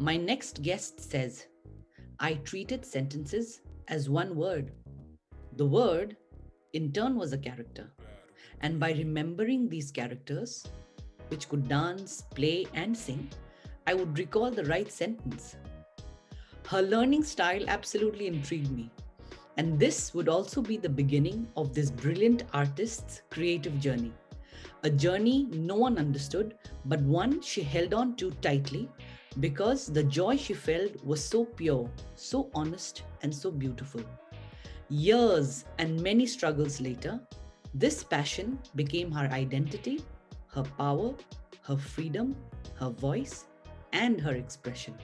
My next guest says, I treated sentences as one word. The word, in turn, was a character. And by remembering these characters, which could dance, play, and sing, I would recall the right sentence. Her learning style absolutely intrigued me. And this would also be the beginning of this brilliant artist's creative journey. A journey no one understood, but one she held on to tightly because the joy she felt was so pure, so honest, and so beautiful. Years and many struggles later, this passion became her identity, her power, her freedom, her voice, and her expression.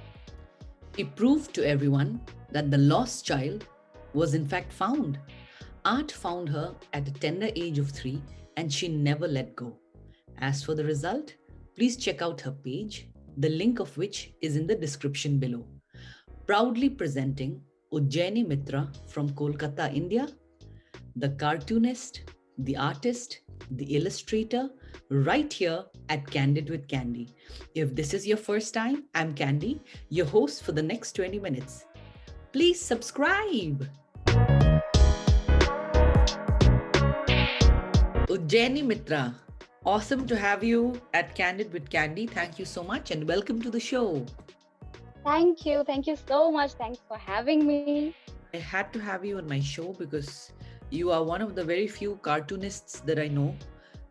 She proved to everyone that the lost child was in fact found. Art found her at a tender age of 3 and she never let go. As for the result, please check out her page, the link of which is in the description below. Proudly presenting Ujjayini Mitra from Kolkata, India, the cartoonist, the artist, the illustrator, right here at Candid with Candy. If this is your first time, I'm Candy, your host for the next 20 minutes. Please subscribe. Ujjayini Mitra, awesome to have you at Candid with Candy. Thank you so much and welcome to the show. Thank you. Thank you so much. Thanks for having me. I had to have you on my show because you are one of the very few cartoonists that I know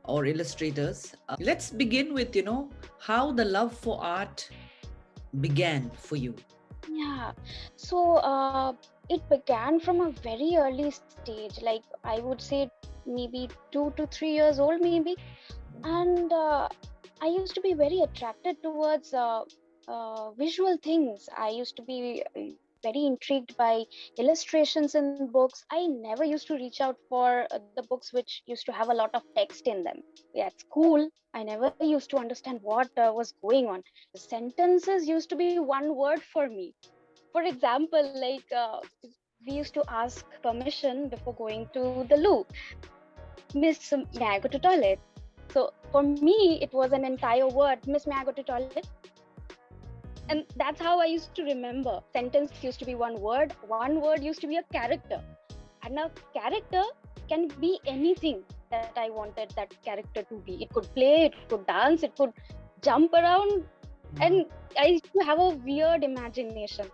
or illustrators. Let's begin with, how the love for art began for you. Yeah. So it began from a very early stage, like I would say maybe 2 to 3 years old, maybe. And I used to be very attracted towards visual things. I used to be very intrigued by illustrations in books. I never used to reach out for the books which used to have a lot of text in them. Yeah, at school, I never used to understand what was going on. The sentences used to be one word for me. For example, like we used to ask permission before going to the loo. Miss, may I go to toilet? So for me, it was an entire word. Miss, may I go to toilet? And that's how I used to remember. Sentence used to be one word. One word used to be a character. And a character can be anything that I wanted that character to be. It could play, it could dance, it could jump around. And I used to have a weird imagination.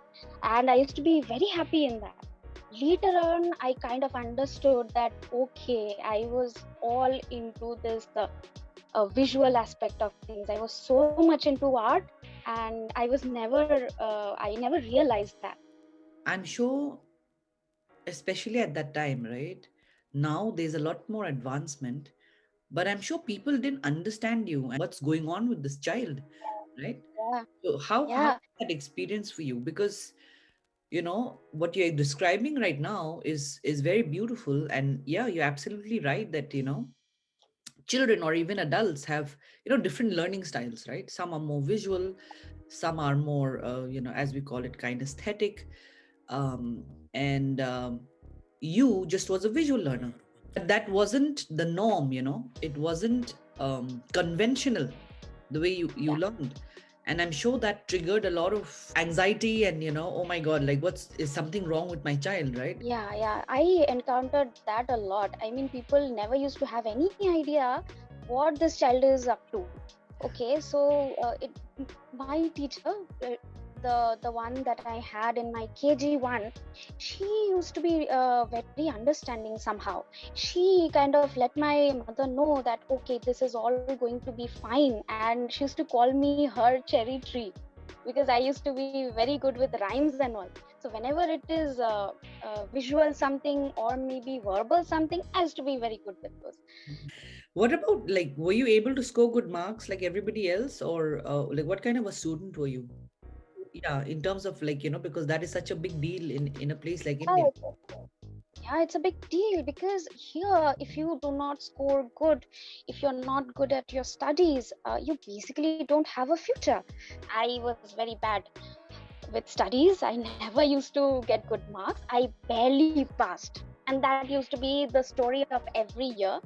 And I used to be very happy in that. Later on, I kind of understood that, okay, I was all into this visual aspect of things. I was so much into art, and I never realized that. I'm sure, especially at that time, right? Now there's a lot more advancement, but I'm sure people didn't understand you and what's going on with this child, right? Yeah, So how yeah, was that experience for you? Because what you're describing right now is very beautiful, and yeah, you're absolutely right that children or even adults have different learning styles, right? Some are more visual, some are more as we call it, kind of aesthetic, um, and you just was a visual learner, but that wasn't the norm. It wasn't conventional the way you yeah, learned. And I'm sure that triggered a lot of anxiety and oh my god, like what's is something wrong with my child, right? yeah. I encountered that a lot. I mean, people never used to have any idea what this child is up to. Okay, so my teacher, the one that I had in my KG1, she used to be very understanding somehow. She kind of let my mother know that okay, this is all going to be fine, and she used to call me her cherry tree because I used to be very good with rhymes and all. So whenever it is visual something or maybe verbal something, I used to be very good with those. What about, like, were you able to score good marks like everybody else, or like what kind of a student were you? Yeah, in terms of, like, because that is such a big deal in a place like India. Yeah, yeah, it's a big deal because here, if you do not score good, if you're not good at your studies, you basically don't have a future. I was very bad with studies. I never used to get good marks. I barely passed. And that used to be the story of every year.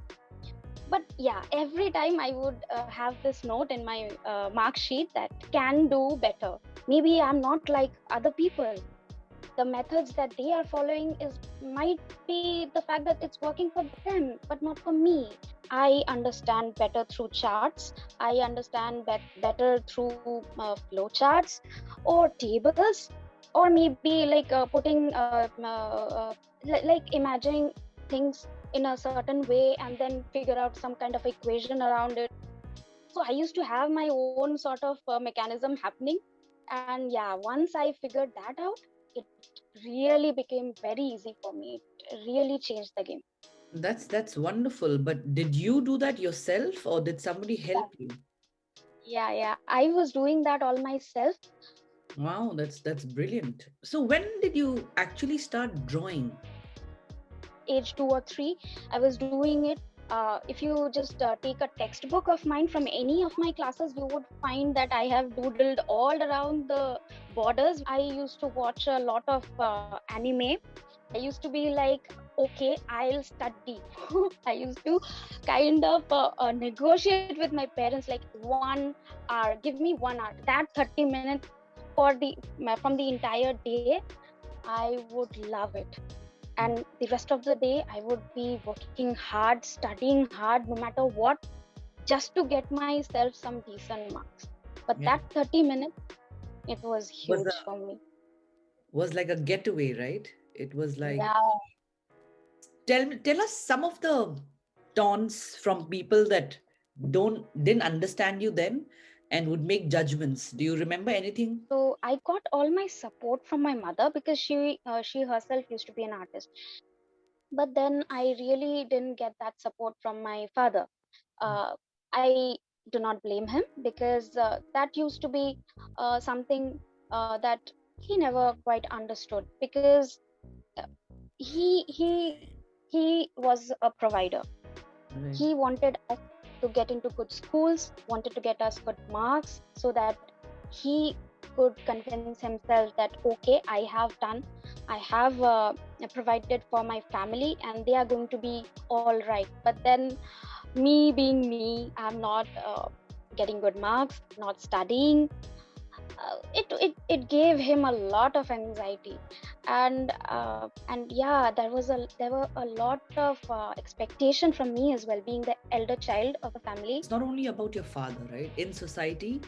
But yeah, every time I would have this note in my mark sheet that can do better. Maybe I'm not like other people. The methods that they are following is might be the fact that it's working for them but not for me. I understand better through charts. I understand better through flow charts or tables, or maybe like like imagining things in a certain way and then figure out some kind of equation around it. So I used to have my own sort of mechanism happening. And yeah, once I figured that out, it really became very easy for me. It really changed the game. That's wonderful. But did you do that yourself or did somebody help you? Yeah, I was doing that all myself. Wow, that's brilliant. So when did you actually start drawing? Age 2 or 3, I was doing it. If you just take a textbook of mine from any of my classes, you would find that I have doodled all around the borders. I used to watch a lot of anime. I used to be like, okay, I'll study. I used to kind of negotiate with my parents, like 1 hour, give me 1 hour. That 30 minutes for the from the entire day, I would love it. And the rest of the day, I would be working hard, studying hard, no matter what, just to get myself some decent marks. But Yeah. that 30 minutes, it was Was a huge for me. was like a getaway, right? It was like Yeah. tell us some of the taunts from people that didn't understand you then and would make judgments. Do you remember anything? So I got all my support from my mother because she herself used to be an artist. But then I really didn't get that support from my father. uh, I do not blame him, because that used to be something that he never quite understood, because uh, he he he was a provider. Right. He wanted us to get into good schools, wanted to get us good marks, so that he could convince himself that okay, I have done, I have provided for my family and they are going to be all right. But then, me being me, I'm not getting good marks, not studying. It gave him a lot of anxiety. And yeah, there were a lot of expectation from me as well, being the elder child of the family. It's not only about your father, right? In society,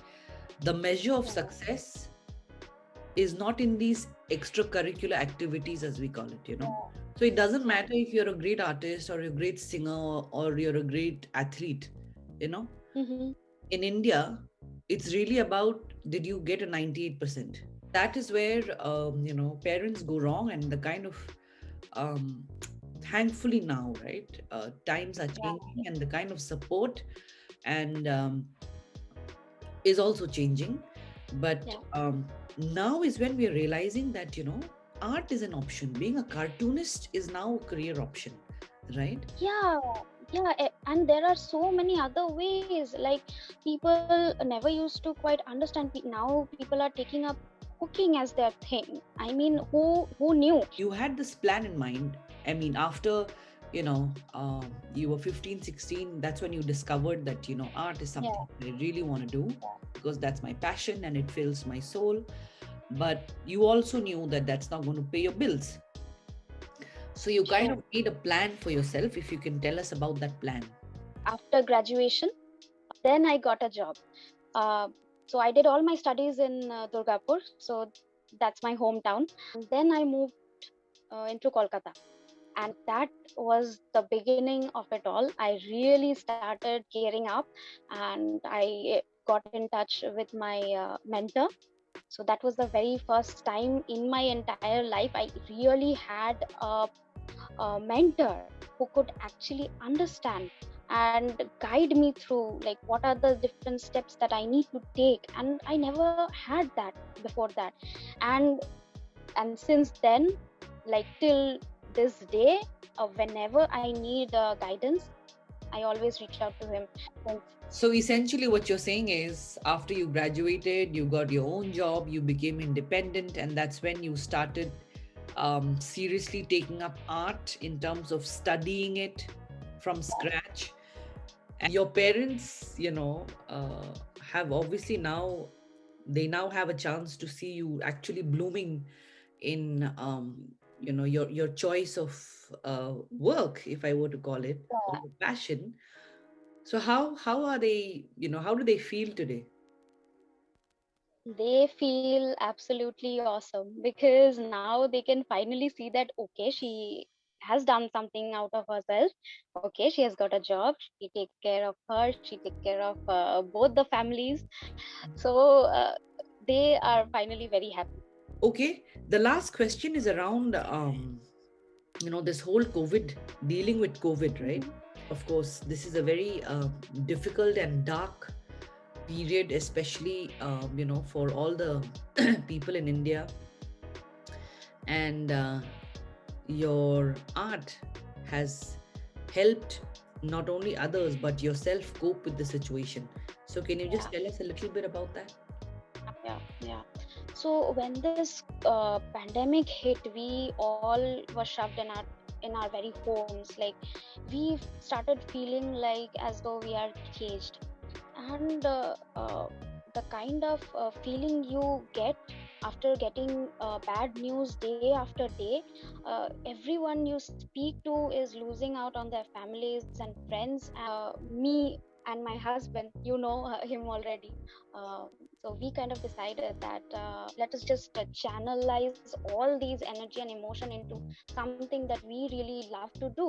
the measure of Yeah, success is not in these extracurricular activities, as we call it, you know. So it doesn't matter exactly. if you're a great artist or a great singer or you're a great athlete, you know. Hmm. In India, it's really about did you get a 98%? That is where, parents go wrong and the kind of, um, thankfully now, right? Times are Yeah, changing and the kind of support and is also changing. But yeah. now is when we're realizing that, art is an option. Being a cartoonist is now a career option, right? Yeah, and there are so many other ways. Like, people never used to quite understand. Now people are taking up cooking as their thing. I mean, who knew? You had this plan in mind. I mean, after, you were 15, 16, that's when you discovered that, art is Yeah, something I really want to do because that's my passion and it fills my soul. But you also knew that that's not going to pay your bills. So you kind true. of made a plan for yourself. If you can tell us about that plan. After graduation, then I got a job. Uh, so I did all my studies in Durgapur. So that's my hometown. And then I moved into Kolkata. And that was the beginning of it all. I really started gearing up, and I got in touch with my mentor. So that was the very first time in my entire life I really had a mentor who could actually understand and guide me through, like, what are the different steps that I need to take. And I never had that before that. And and since then, like, till this day, whenever I need guidance, I always reach out to him. So essentially, what you're saying is after you graduated, you got your own job, you became independent, and that's when you started seriously taking up art in terms of studying it from scratch. And your parents, have obviously now, they now have a chance to see you actually blooming in, your choice of work, if I were to call it, or your passion. So how are they, how do they feel today? They feel absolutely awesome because now they can finally see that okay, she has done something out of herself. Okay, she has got a job. She takes care of her. She takes care of both the families. So they are finally very happy. Okay, the last question is around this whole COVID, dealing with COVID, right? Mhm. Of course, this is a very difficult and dark period, especially for all the people in India. And your art has helped not only others but yourself cope with the situation. So can you just Yeah, tell us a little bit about that? yeah. So when this pandemic hit, we all were shoved in our very homes. Like we started feeling like as though we are caged, and the kind of feeling you get after getting bad news day after day. Everyone you speak to is losing out on their families and friends, and me and my husband, him already. So we kind of decided that let us just channelize all these energy and emotion into something that we really love to do.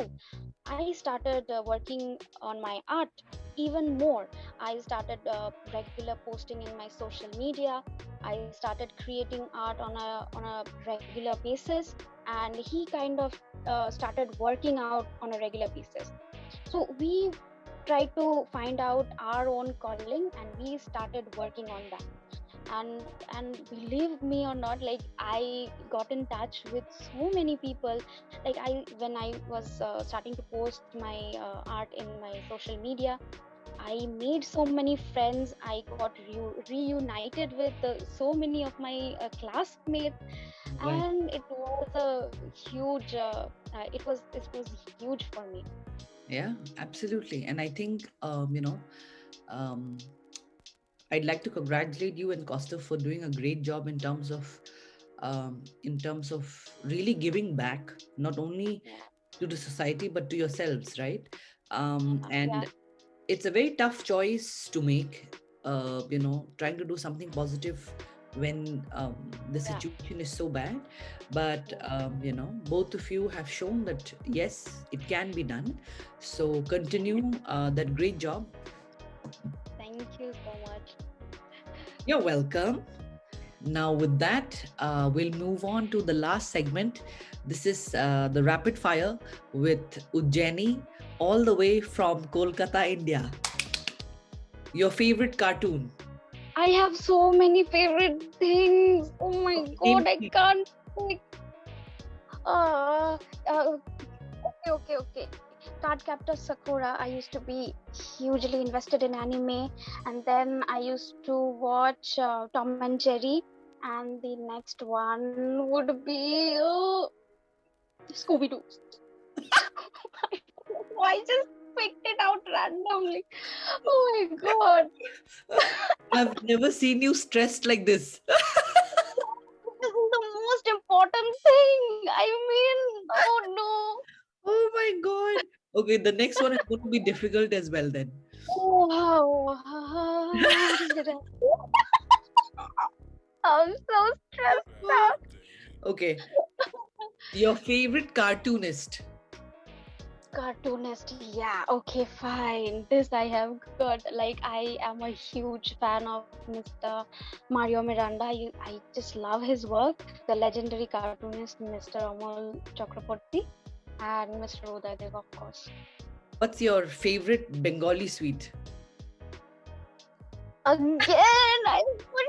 I started working on my art even more. I started regular posting in my social media. I started creating art on a regular basis, and he kind of started working out on a regular basis. So we tried to find out our own calling, and we started working on that. And believe me or not, like I got in touch with so many people. Like I when I was starting to post my art in my social media, I made so many friends. I got reunited with so many of my classmates, Right. and it was a huge. It was huge for me. Yeah, absolutely. And I think, um, I'd like to congratulate you and Costa for doing a great job in terms of really giving back, not only Yeah, to the society but to yourselves, right? yeah, And it's a very tough choice to make. Trying to do something positive when the yeah, situation is so bad. But yeah. both of you have shown that yes, it can be done. So continue that great job. Thank you so much. You're welcome. Now, with that, we'll move on to the last segment. This is the rapid fire with Ujjayini, all the way from Kolkata, India. Your favorite cartoon? I have so many favorite things. Oh my Okay, god, name I three. can't pick. Uh, okay. Cardcaptor Sakura. I used to be hugely invested in anime, and then I used to watch Tom and Jerry, and the next one would be Scooby Doo. I just picked it out randomly. Oh my god. I've never seen you stressed like this. This is the most important thing. I mean, oh Oh my god. Okay, the next one is going to be difficult as well then. no. Wow. I'm so stressed out. Okay, your favorite cartoonist? Cartoonist, yeah, okay, fine. This I have got. Like, I am a huge fan of Mr. Mario Miranda. I just love his work. The legendary cartoonist, Mr. Amol Chakraborty, and Mr. Uday, of course. What's your favorite Bengali sweet? Again, I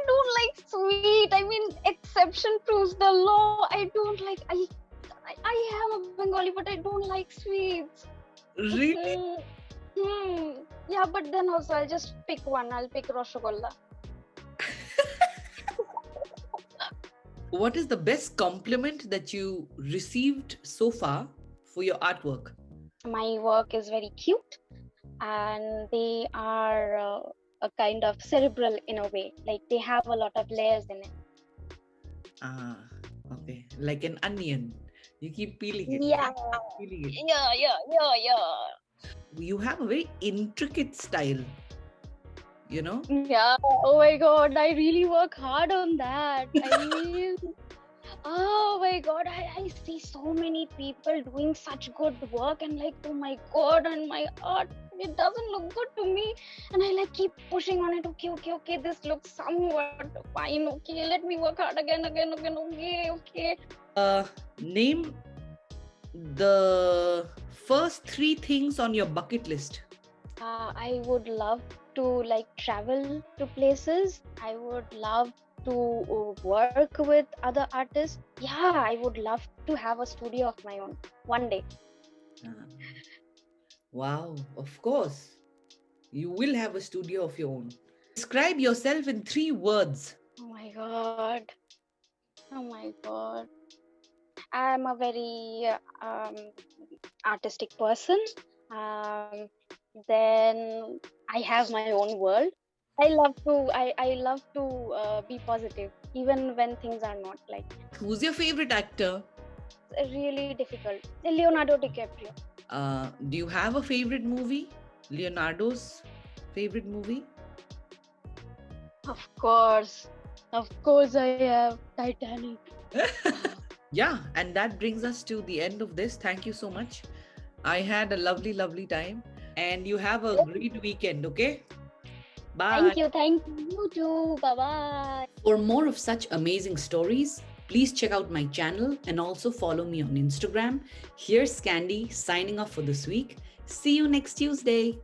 don't like sweet. I mean, exception proves the law. I don't like. I am a Bengali, but I don't like sweets. Really? Hmm. Yeah, but then also I'll just pick one. I'll pick Rasgulla. What is the best compliment that you received so far for your artwork? My work is very cute. and they are a kind of cerebral in a way. Like they have a lot of layers in it. Ah, okay. Like an onion. You keep peeling it, Yeah, peeling it. yeah. You have a very intricate style, you know? Yeah. Oh my God, I really work hard on that. I mean, oh my God, I see so many people doing such good work and like, oh my God, and my art, it doesn't look good to me. And I like keep pushing on it. Okay, this looks somewhat fine. Okay, let me work hard again. Okay. Name the first three things on your bucket list. I would love to like travel to places. I would love to work with other artists. Yeah, I would love to have a studio of my own one day. Ah, wow, of course. You will have a studio of your own. Describe yourself in 3 words. Oh my God. Oh my God. I'm a very artistic person. Um, then I have my own world. I love to be positive even when things are not like Who's your favorite actor? really difficult. Leonardo DiCaprio. Do you have a favorite movie? Leonardo's favorite movie? Of course. Of course I have Titanic. Yeah, and that brings us to the end of this. Thank you so much. I had a lovely, lovely time. And you have a great weekend, okay? Bye. Thank you. You too. Bye bye. For more of such amazing stories, please check out my channel and also follow me on Instagram. Here's Candy signing off for this week. See you next Tuesday.